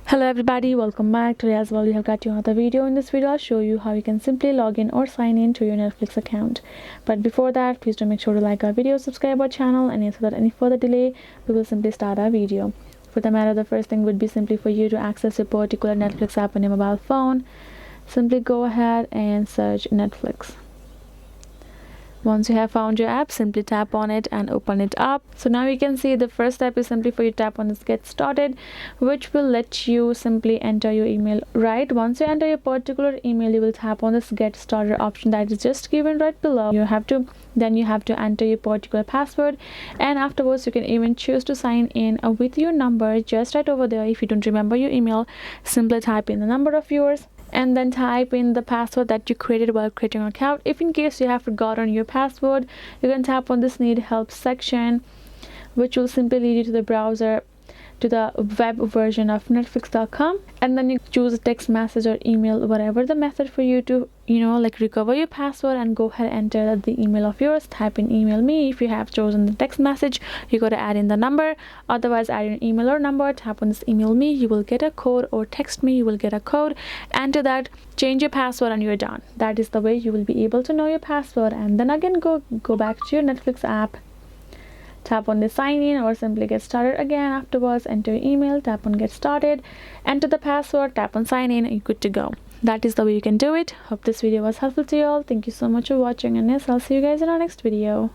Hello everybody, welcome back. Today as well we have got you another video. In this video I'll show you how you can simply log in or sign in to your Netflix account. But before that, please do make sure to like our video, subscribe our channel, and so that any further delay we will simply start our video. For the matter, the first thing would be simply for you to access your particular Netflix app on your mobile phone. Simply go ahead and search Netflix. Once you have found your app, simply tap on it and open it up. So now you can see the first step is simply for you to tap on this get started, which will let you simply enter your email. Right, once you enter your particular email, you will tap on this get started option that is just given right below. You have to enter your particular password, and afterwards you can even choose to sign in with your number just right over there. If you don't remember your email, simply type in the number of yours and then type in the password that you created while creating an account. If in case you have forgotten your password, you can tap on this need help section, which will simply lead you to the browser, to the web version of netflix.com, and then you choose a text message or email, whatever the method for you to recover your password, and go ahead and enter the email of yours. Type in email me. If you have chosen the text message, you got to add in the number, otherwise add in email or number. Tap on this email me, you will get a code, or text me, you will get a code. Enter that, change your password, and you're done. That is the way you will be able to know your password. And then again go back to your Netflix app, tap on the sign in or simply get started again. Afterwards, enter your email, tap on get started, enter the password, tap on sign in, and you're good to go. That is the way you can do it. Hope this video was helpful to you all. Thank you so much for watching, and yes, I'll see you guys in our next video.